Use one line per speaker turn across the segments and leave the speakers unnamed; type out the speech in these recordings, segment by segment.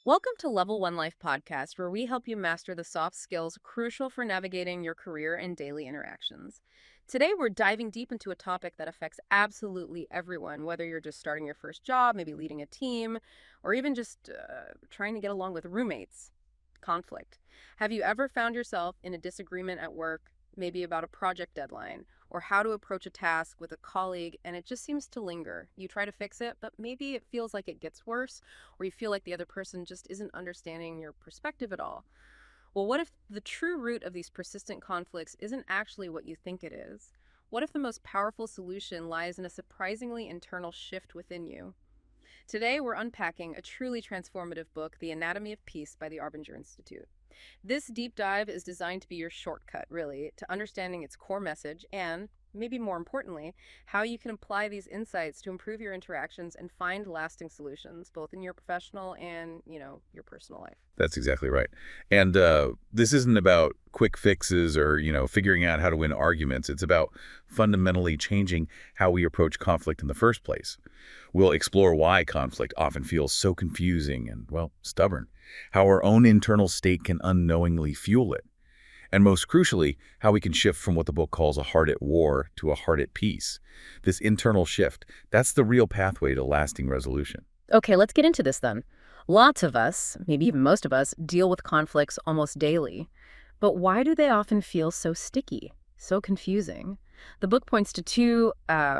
Welcome to Level One Life Podcast, where we help you master the soft skills crucial for navigating your career and daily interactions. Today, we're diving deep into a topic that affects absolutely everyone, whether you're just starting your first job, maybe leading a team, or even just trying to get along with roommates. Conflict. Have you ever found yourself in a disagreement at work, maybe about a project deadline, or how to approach a task with a colleague, and it just seems to linger? You try to fix it, but maybe it feels like it gets worse, or you feel like the other person just isn't understanding your perspective at all. Well, what if the true root of these persistent conflicts isn't actually what you think it is? What if the most powerful solution lies in a surprisingly internal shift within you? Today, we're unpacking a truly transformative book, The Anatomy of Peace by the Arbinger Institute. This deep dive is designed to be your shortcut, really, to understanding its core message and, maybe more importantly, how you can apply these insights to improve your interactions and find lasting solutions, both in your professional and, your personal life.
That's exactly right. And this isn't about quick fixes or, figuring out how to win arguments. It's about fundamentally changing how we approach conflict in the first place. We'll explore why conflict often feels so confusing and, well, stubborn, how our own internal state can unknowingly fuel it, and most crucially, how we can shift from what the book calls a heart at war to a heart at peace. This internal shift, that's the real pathway to lasting resolution.
Okay, let's get into this then. Lots of us, maybe even most of us, deal with conflicts almost daily. But why do they often feel so sticky, so confusing? The book points to two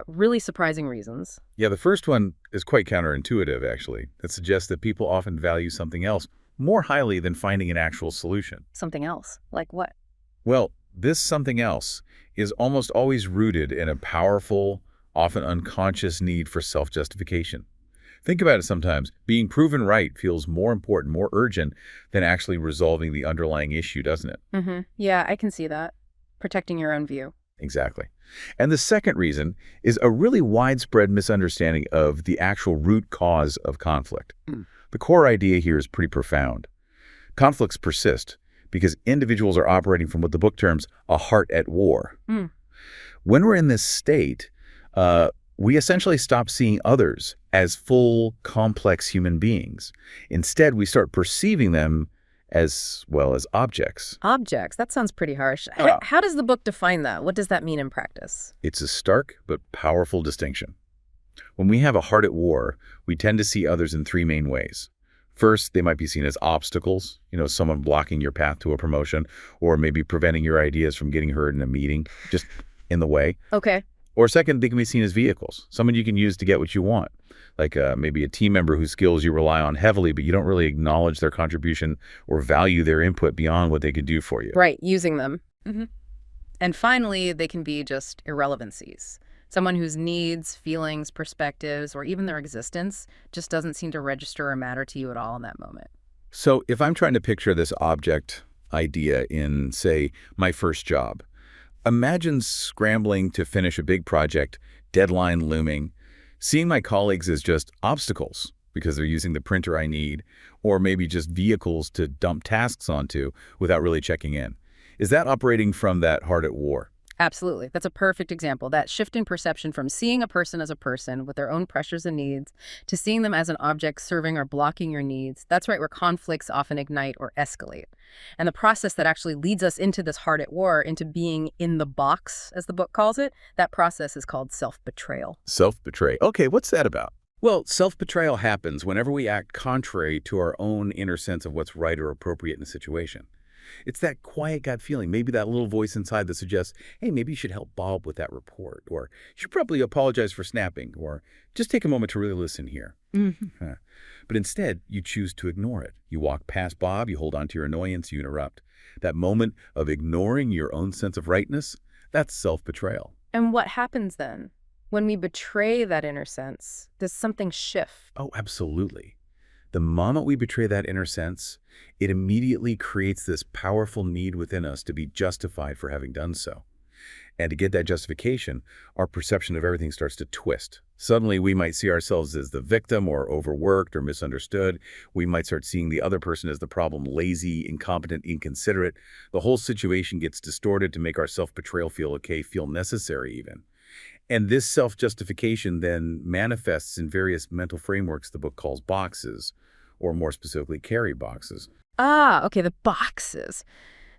really surprising reasons.
Yeah, the first one is quite counterintuitive, actually. It suggests that people often value something else more highly than finding an actual solution.
Something else. Like what?
Well, this something else is almost always rooted in a powerful, often unconscious need for self-justification. Think about it sometimes. Being proven right feels more important, more urgent than actually resolving the underlying issue, doesn't it?
Yeah, I can see that. Protecting your own view.
Exactly. And the second reason is a really widespread misunderstanding of the actual root cause of conflict. The core idea here is pretty profound. Conflicts persist because individuals are operating from what the book terms a heart at war.
Mm.
When we're in this state, we essentially stop seeing others as full, complex human beings. Instead, we start perceiving them as, well, as objects.
Objects. That sounds pretty harsh. How does the book define that? What does that mean in practice?
It's a stark but powerful distinction. When we have a heart at war, we tend to see others in three main ways. First, they might be seen as obstacles, someone blocking your path to a promotion, or maybe preventing your ideas from getting heard in a meeting, just in the way.
Okay.
Or second, they can be seen as vehicles, someone you can use to get what you want, like maybe a team member whose skills you rely on heavily, but you don't really acknowledge their contribution or value their input beyond what they could do for you.
Right, using them. And finally, they can be just irrelevancies. Someone whose needs, feelings, perspectives, or even their existence just doesn't seem to register or matter to you at all in that moment.
So if I'm trying to picture this object idea in, say, my first job, imagine scrambling to finish a big project, deadline looming, seeing my colleagues as just obstacles because they're using the printer I need, or maybe just vehicles to dump tasks onto without really checking in. Is that operating from that heart at war?
Absolutely. That's a perfect example. That shift in perception from seeing a person as a person with their own pressures and needs to seeing them as an object serving or blocking your needs. That's right where conflicts often ignite or escalate. And the process that actually leads us into this heart at war, into being in the box, as the book calls it, that process is called self-betrayal.
Self-betray. Okay, what's that about? Well, self-betrayal happens whenever we act contrary to our own inner sense of what's right or appropriate in a situation. It's that quiet gut feeling, maybe that little voice inside that suggests, hey, maybe you should help Bob with that report, or you should probably apologize for snapping, or just take a moment to really listen here. But instead, you choose to ignore it. You walk past Bob, you hold on to your annoyance, you interrupt. That moment of ignoring your own sense of rightness, that's self-betrayal.
And what happens then? When we betray that inner sense, does something shift?
Oh, absolutely. The moment we betray that inner sense, it immediately creates this powerful need within us to be justified for having done so. And to get that justification, our perception of everything starts to twist. Suddenly, we might see ourselves as the victim or overworked or misunderstood. We might start seeing the other person as the problem, lazy, incompetent, inconsiderate. The whole situation gets distorted to make our self-betrayal feel okay, feel necessary even. And this self-justification then manifests in various mental frameworks the book calls boxes, or more specifically, carry boxes.
Ah, okay, the boxes.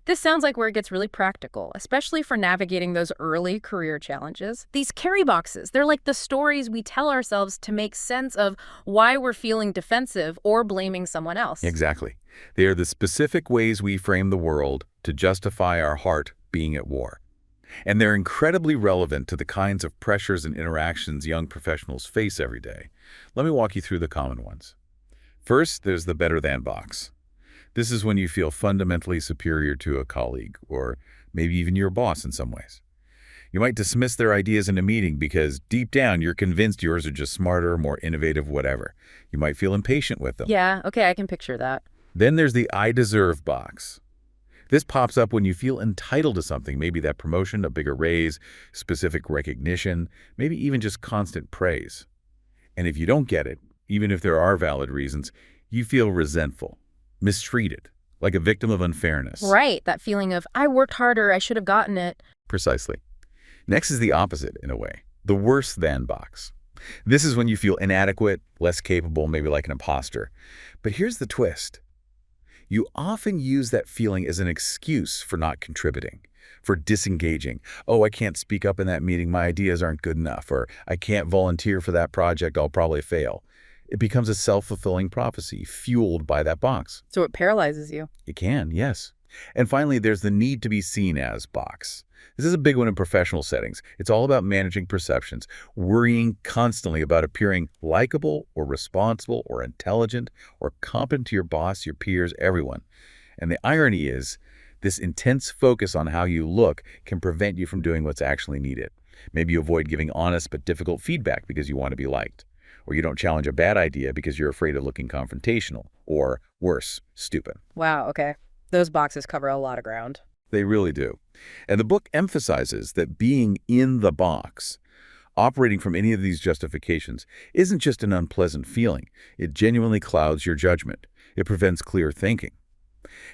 This sounds like where it gets really practical, especially for navigating those early career challenges. These carry boxes, they're like the stories we tell ourselves to make sense of why we're feeling defensive or blaming someone else.
Exactly. They are the specific ways we frame the world to justify our heart being at war. And they're incredibly relevant to the kinds of pressures and interactions young professionals face every day. Let me walk you through the common ones. First, there's the better than box. This is when you feel fundamentally superior to a colleague, or maybe even your boss in some ways. You might dismiss their ideas in a meeting because deep down you're convinced yours are just smarter, more innovative, whatever. You might feel impatient with them.
Yeah, okay, I can picture that.
Then there's the I deserve box. This pops up when you feel entitled to something, maybe that promotion, a bigger raise, specific recognition, maybe even just constant praise. And if you don't get it, even if there are valid reasons, you feel resentful, mistreated, like a victim of unfairness.
Right, that feeling of, I worked harder, I should have gotten it.
Precisely. Next is the opposite, in a way, the worse than box. This is when you feel inadequate, less capable, maybe like an imposter. But here's the twist. You often use that feeling as an excuse for not contributing, for disengaging. Oh, I can't speak up in that meeting, my ideas aren't good enough, or I can't volunteer for that project, I'll probably fail. It becomes a self-fulfilling prophecy fueled by that box.
So it paralyzes you.
It can, yes. And finally, there's the need to be seen as box. This is a big one in professional settings. It's all about managing perceptions, worrying constantly about appearing likable or responsible or intelligent or competent to your boss, your peers, everyone. And the irony is, this intense focus on how you look can prevent you from doing what's actually needed. Maybe you avoid giving honest but difficult feedback because you want to be liked. Or you don't challenge a bad idea because you're afraid of looking confrontational. Or, worse, stupid.
Wow, okay. Those boxes cover a lot of ground.
They really do. And the book emphasizes that being in the box, operating from any of these justifications, isn't just an unpleasant feeling. It genuinely clouds your judgment. It prevents clear thinking.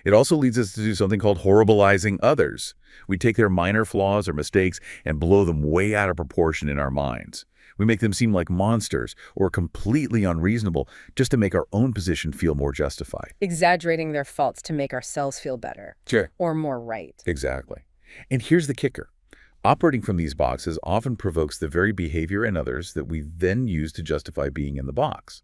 It also leads us to do something called horribilizing others. We take their minor flaws or mistakes and blow them way out of proportion in our minds. We make them seem like monsters or completely unreasonable just to make our own position feel more justified.
Exaggerating their faults to make ourselves feel better.
Sure.
Or more right.
Exactly. And here's the kicker. Operating from these boxes often provokes the very behavior in others that we then use to justify being in the box.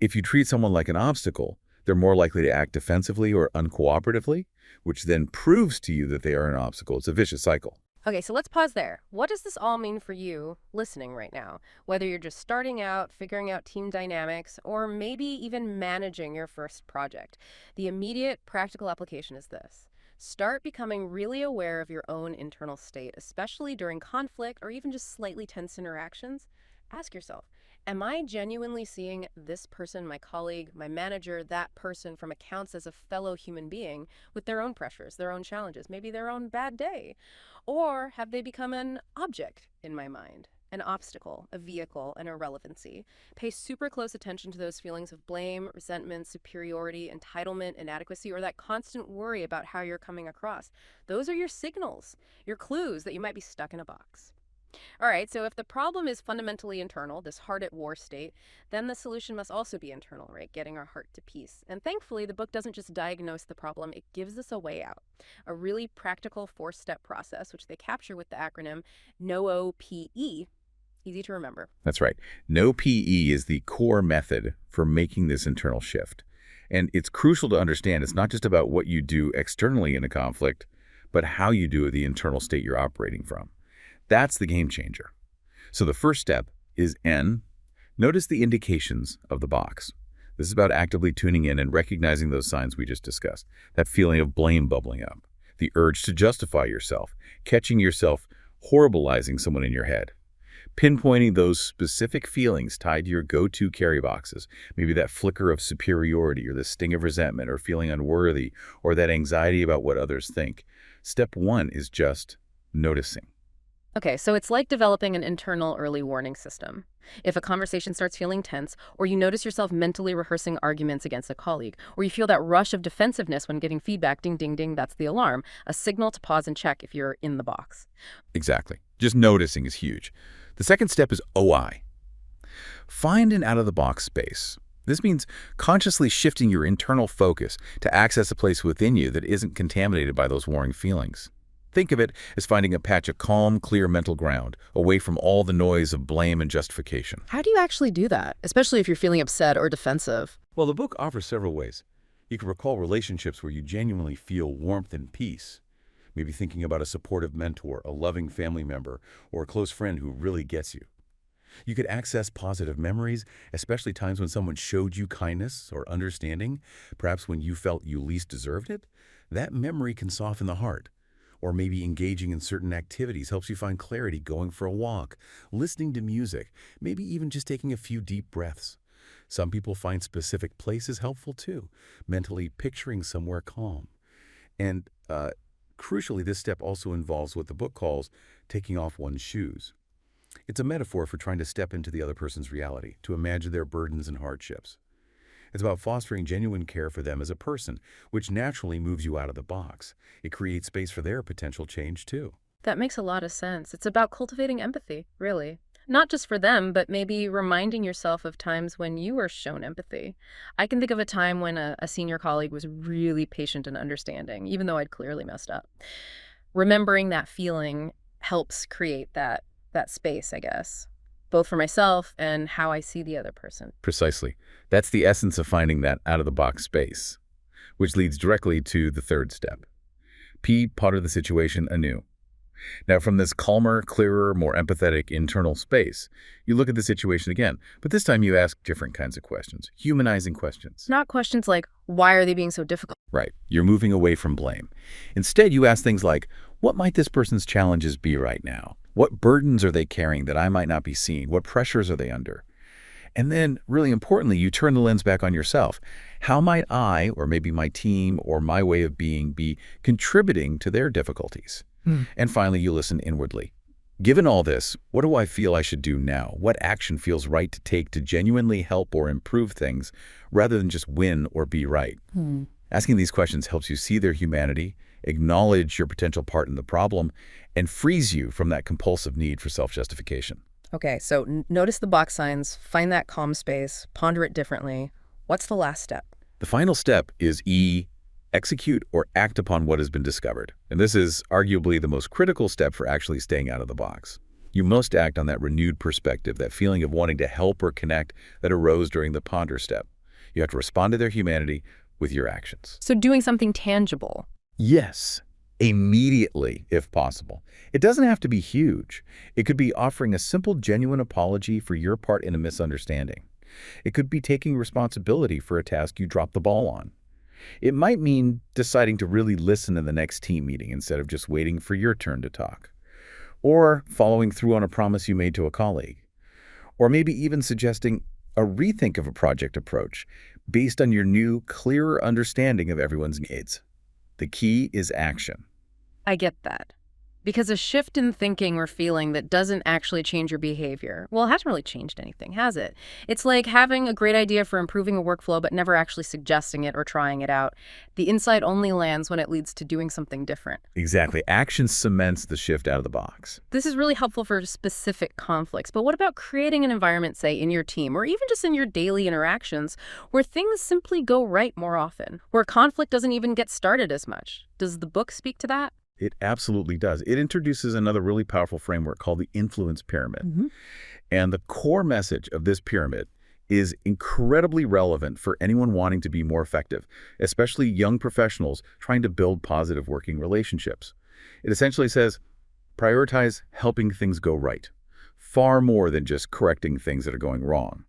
If you treat someone like an obstacle, they're more likely to act defensively or uncooperatively, which then proves to you that they are an obstacle. It's a vicious cycle.
Okay, so let's pause there. What does this all mean for you listening right now? Whether you're just starting out, figuring out team dynamics, or maybe even managing your first project. The immediate practical application is this. Start becoming really aware of your own internal state, especially during conflict or even just slightly tense interactions. Ask yourself, am I genuinely seeing this person, my colleague, my manager, that person from accounts as a fellow human being with their own pressures, their own challenges, maybe their own bad day? Or have they become an object in my mind, an obstacle, a vehicle, an irrelevancy? Pay super close attention to those feelings of blame, resentment, superiority, entitlement, inadequacy, or that constant worry about how you're coming across. Those are your signals, your clues that you might be stuck in a box. All right, so if the problem is fundamentally internal, this heart at war state, then the solution must also be internal, right? Getting our heart to peace. And thankfully, the book doesn't just diagnose the problem, it gives us a way out. A really practical 4-step process, which they capture with the acronym NOPE. Easy to remember.
That's right. NOPE is the core method for making this internal shift. And it's crucial to understand it's not just about what you do externally in a conflict, but how you do the internal state you're operating from. That's the game changer. So the first step is N. Notice the indications of the box. This is about actively tuning in and recognizing those signs we just discussed. That feeling of blame bubbling up, the urge to justify yourself, catching yourself horribilizing someone in your head. Pinpointing those specific feelings tied to your go-to carry boxes, maybe that flicker of superiority or the sting of resentment or feeling unworthy or that anxiety about what others think. Step 1 is just noticing.
Okay, so it's like developing an internal early warning system. If a conversation starts feeling tense, or you notice yourself mentally rehearsing arguments against a colleague, or you feel that rush of defensiveness when getting feedback, ding, ding, ding, that's the alarm, a signal to pause and check if you're in the box.
Exactly. Just noticing is huge. The second step is OI. Find an out-of-the-box space. This means consciously shifting your internal focus to access a place within you that isn't contaminated by those warring feelings. Think of it as finding a patch of calm, clear mental ground, away from all the noise of blame and justification.
How do you actually do that, especially if you're feeling upset or defensive?
Well, the book offers several ways. You can recall relationships where you genuinely feel warmth and peace. Maybe thinking about a supportive mentor, a loving family member, or a close friend who really gets you. You could access positive memories, especially times when someone showed you kindness or understanding, perhaps when you felt you least deserved it. That memory can soften the heart. Or maybe engaging in certain activities helps you find clarity, going for a walk, listening to music, maybe even just taking a few deep breaths. Some people find specific places helpful too, mentally picturing somewhere calm. And crucially, this step also involves what the book calls taking off one's shoes. It's a metaphor for trying to step into the other person's reality, to imagine their burdens and hardships. It's about fostering genuine care for them as a person, which naturally moves you out of the box. It creates space for their potential change, too.
That makes a lot of sense. It's about cultivating empathy, really. Not just for them, but maybe reminding yourself of times when you were shown empathy. I can think of a time when a senior colleague was really patient and understanding, even though I'd clearly messed up. Remembering that feeling helps create that space, I guess, both for myself and how I see the other person.
Precisely. That's the essence of finding that out-of-the-box space, which leads directly to the third step. Ponder the situation anew. Now, from this calmer, clearer, more empathetic internal space, you look at the situation again, but this time you ask different kinds of questions, humanizing questions.
Not questions like, why are they being so difficult?
Right. You're moving away from blame. Instead, you ask things like, what might this person's challenges be right now? What burdens are they carrying that I might not be seeing? What pressures are they under? And then, really importantly, you turn the lens back on yourself. How might I, or maybe my team, or my way of being, be contributing to their difficulties? And finally, you listen inwardly. Given all this, what do I feel I should do now? What action feels right to take to genuinely help or improve things, rather than just win or be right? Asking these questions helps you see their humanity, acknowledge your potential part in the problem, and frees you from that compulsive need for self-justification.
Okay, so notice the box signs, find that calm space, ponder it differently. What's the last step?
The final step is E, execute or act upon what has been discovered. And this is arguably the most critical step for actually staying out of the box. You must act on that renewed perspective, that feeling of wanting to help or connect that arose during the ponder step. You have to respond to their humanity with your actions.
So doing something tangible.
Yes, immediately, if possible. It doesn't have to be huge. It could be offering a simple, genuine apology for your part in a misunderstanding. It could be taking responsibility for a task you dropped the ball on. It might mean deciding to really listen in the next team meeting instead of just waiting for your turn to talk. Or following through on a promise you made to a colleague. Or maybe even suggesting a rethink of a project approach based on your new, clearer understanding of everyone's needs. The key is action.
I get that. Because a shift in thinking or feeling that doesn't actually change your behavior, well, it hasn't really changed anything, has it? It's like having a great idea for improving a workflow but never actually suggesting it or trying it out. The insight only lands when it leads to doing something different.
Exactly. Action cements the shift out of the box.
This is really helpful for specific conflicts, but what about creating an environment, say, in your team or even just in your daily interactions where things simply go right more often, where conflict doesn't even get started as much? Does the book speak to that?
It absolutely does. It introduces another really powerful framework called the influence pyramid. And the core message of this pyramid is incredibly relevant for anyone wanting to be more effective, especially young professionals trying to build positive working relationships. It essentially says, prioritize helping things go right, far more than just correcting things that are going wrong.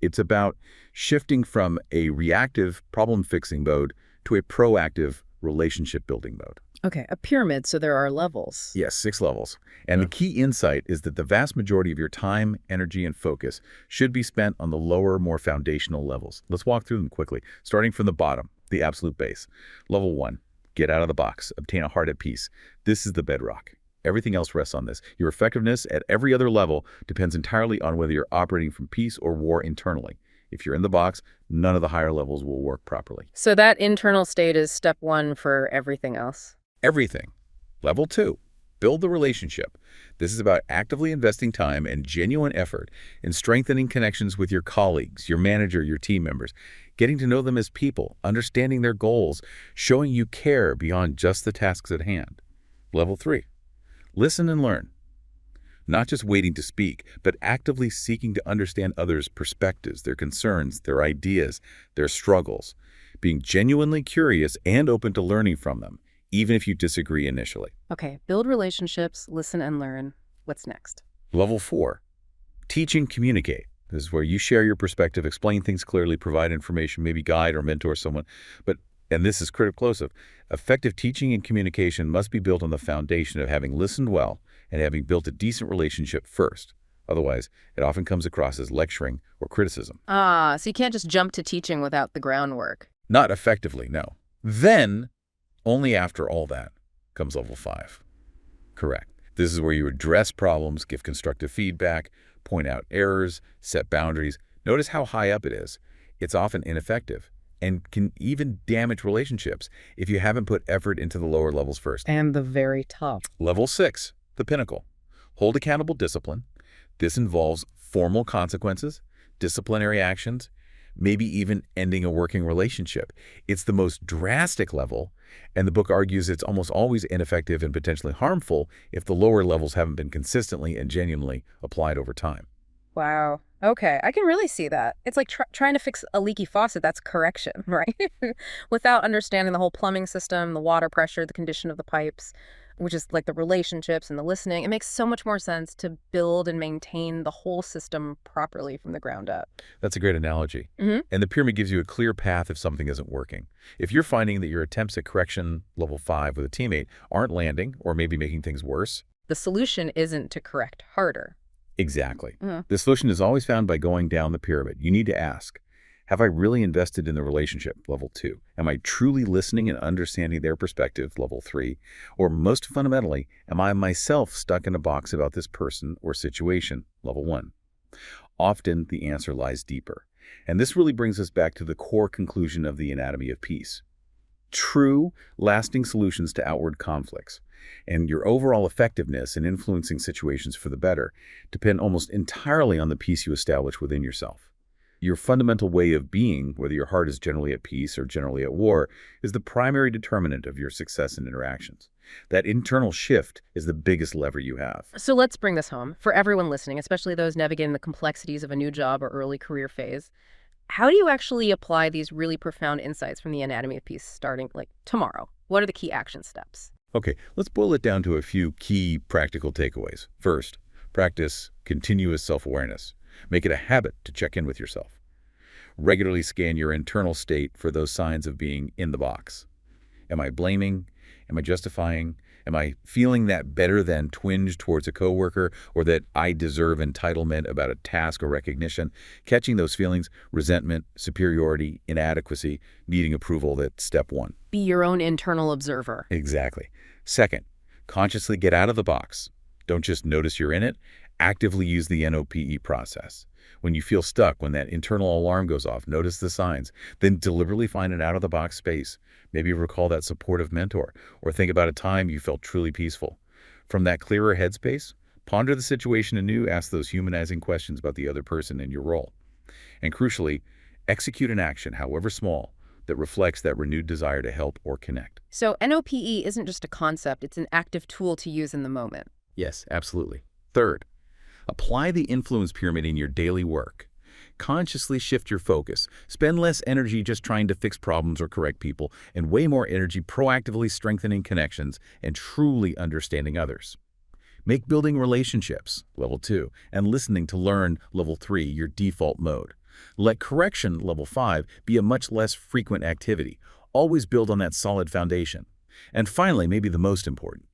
It's about shifting from a reactive problem-fixing mode to a proactive relationship-building mode.
Okay, a pyramid, so there are levels.
Yes, 6 levels. And the key insight is that the vast majority of your time, energy, and focus should be spent on the lower, more foundational levels. Let's walk through them quickly, starting from the bottom, the absolute base. Level 1, get out of the box, obtain a heart at peace. This is the bedrock. Everything else rests on this. Your effectiveness at every other level depends entirely on whether you're operating from peace or war internally. If you're in the box, none of the higher levels will work properly.
So that internal state is step 1 for everything else?
Everything. Level 2, build the relationship. This is about actively investing time and genuine effort in strengthening connections with your colleagues, your manager, your team members, getting to know them as people, understanding their goals, showing you care beyond just the tasks at hand. Level 3, listen and learn. Not just waiting to speak, but actively seeking to understand others' perspectives, their concerns, their ideas, their struggles. Being genuinely curious and open to learning from them, even if you disagree initially.
Okay, build relationships, listen and learn. What's next?
Level 4, teach and communicate. This is where you share your perspective, explain things clearly, provide information, maybe guide or mentor someone. And this is critical explosive, effective teaching and communication must be built on the foundation of having listened well and having built a decent relationship first. Otherwise, it often comes across as lecturing or criticism.
So you can't just jump to teaching without the groundwork.
Not effectively, no. Then, only after all that, comes level 5. Correct. This is where you address problems, give constructive feedback, point out errors, set boundaries. Notice how high up it is. It's often ineffective and can even damage relationships if you haven't put effort into the lower levels first.
And the very top.
Level 6, the pinnacle. Hold accountable discipline. This involves formal consequences, disciplinary actions, maybe even ending a working relationship. It's the most drastic level, and the book argues it's almost always ineffective and potentially harmful if the lower levels haven't been consistently and genuinely applied over time.
Wow. Okay, I can really see that. It's like trying to fix a leaky faucet. That's correction, right? Without understanding the whole plumbing system, the water pressure, the condition of the pipes, which is like the relationships and the listening. It makes so much more sense to build and maintain the whole system properly from the ground up.
That's a great analogy.
Mm-hmm.
And the pyramid gives you a clear path if something isn't working. If you're finding that your attempts at correction level 5 with a teammate aren't landing or maybe making things worse,
the solution isn't to correct harder.
Exactly. The solution is always found by going down the pyramid. You need to ask, have I really invested in the relationship? Level 2. Am I truly listening and understanding their perspective? Level 3. Or most fundamentally, am I myself stuck in a box about this person or situation? Level 1. Often the answer lies deeper. And this really brings us back to the core conclusion of the anatomy of peace. True, lasting solutions to outward conflicts and your overall effectiveness in influencing situations for the better depend almost entirely on the peace you establish within yourself. Your fundamental way of being, whether your heart is generally at peace or generally at war, is the primary determinant of your success in interactions. That internal shift is the biggest lever you have.
So let's bring this home. For everyone listening, especially those navigating the complexities of a new job or early career phase, how do you actually apply these really profound insights from the Anatomy of Peace starting like tomorrow? What are the key action steps?
Okay, let's boil it down to a few key practical takeaways. First, practice continuous self-awareness. Make it a habit to check in with yourself. Regularly scan your internal state for those signs of being in the box. Am I blaming? Am I justifying? Am I feeling that better than twinge towards a coworker or that I deserve entitlement about a task or recognition? Catching those feelings, resentment, superiority, inadequacy, needing approval, that's step 1.
Be your own internal observer.
Exactly. Second, consciously get out of the box. Don't just notice you're in it. Actively use the NOPE process. When you feel stuck, when that internal alarm goes off, notice the signs. Then deliberately find an out-of-the-box space. Maybe recall that supportive mentor, or think about a time you felt truly peaceful. From that clearer headspace, ponder the situation anew, ask those humanizing questions about the other person and your role. And crucially, execute an action, however small, that reflects that renewed desire to help or connect.
So NOPE isn't just a concept, it's an active tool to use in the moment.
Yes, absolutely. Third, apply the influence pyramid in your daily work. Consciously shift your focus. Spend less energy just trying to fix problems or correct people, and way more energy proactively strengthening connections and truly understanding others. Make building relationships, level 2, and listening to learn, level 3, your default mode. Let correction, level 5, be a much less frequent activity. Always build on that solid foundation. And finally, maybe the most important,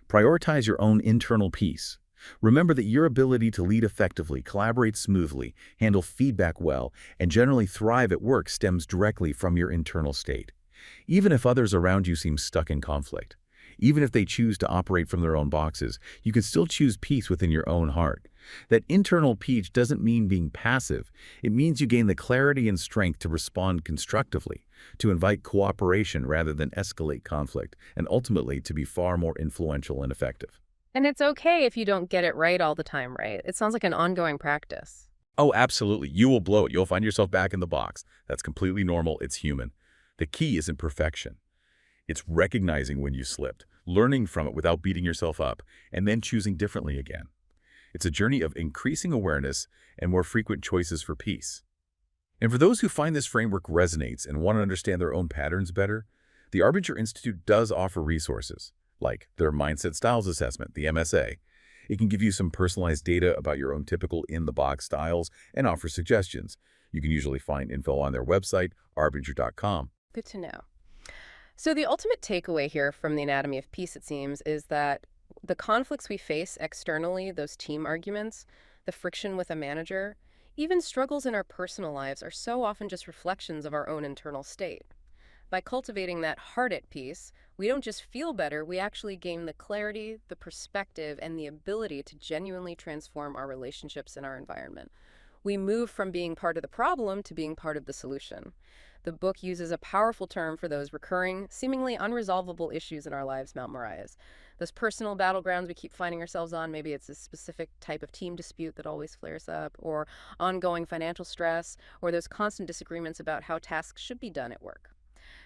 prioritize your own internal peace. Remember that your ability to lead effectively, collaborate smoothly, handle feedback well, and generally thrive at work stems directly from your internal state. Even if others around you seem stuck in conflict, even if they choose to operate from their own boxes, you can still choose peace within your own heart. That internal peace doesn't mean being passive. It means you gain the clarity and strength to respond constructively, to invite cooperation rather than escalate conflict, and ultimately to be far more influential and effective.
And it's okay if you don't get it right all the time, right? It sounds like an ongoing practice.
Oh, absolutely. You will blow it. You'll find yourself back in the box. That's completely normal. It's human. The key isn't perfection. It's recognizing when you slipped, learning from it without beating yourself up, and then choosing differently again. It's a journey of increasing awareness and more frequent choices for peace. And for those who find this framework resonates and want to understand their own patterns better, the Arbinger Institute does offer resources, like their Mindset Styles Assessment, the MSA. It can give you some personalized data about your own typical in-the-box styles and offer suggestions. You can usually find info on their website, arbinger.com.
Good to know. So the ultimate takeaway here from the Anatomy of Peace, it seems, is that the conflicts we face externally, those team arguments, the friction with a manager, even struggles in our personal lives are so often just reflections of our own internal state. By cultivating that heart at peace, we don't just feel better, we actually gain the clarity, the perspective, and the ability to genuinely transform our relationships and our environment. We move from being part of the problem to being part of the solution. The book uses a powerful term for those recurring, seemingly unresolvable issues in our lives, Mount Moriah's. Those personal battlegrounds we keep finding ourselves on, maybe it's a specific type of team dispute that always flares up, or ongoing financial stress, or those constant disagreements about how tasks should be done at work.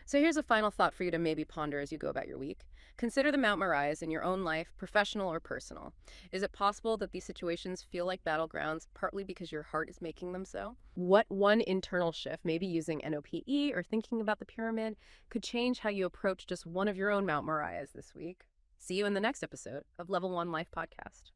So here's a final thought for you to maybe ponder as you go about your week. Consider the Mount Moriahs in your own life, professional or personal. Is it possible that these situations feel like battlegrounds partly because your heart is making them so? What one internal shift, maybe using NOPE or thinking about the pyramid, could change how you approach just one of your own Mount Moriahs this week? See you in the next episode of Level 1 Life Podcast.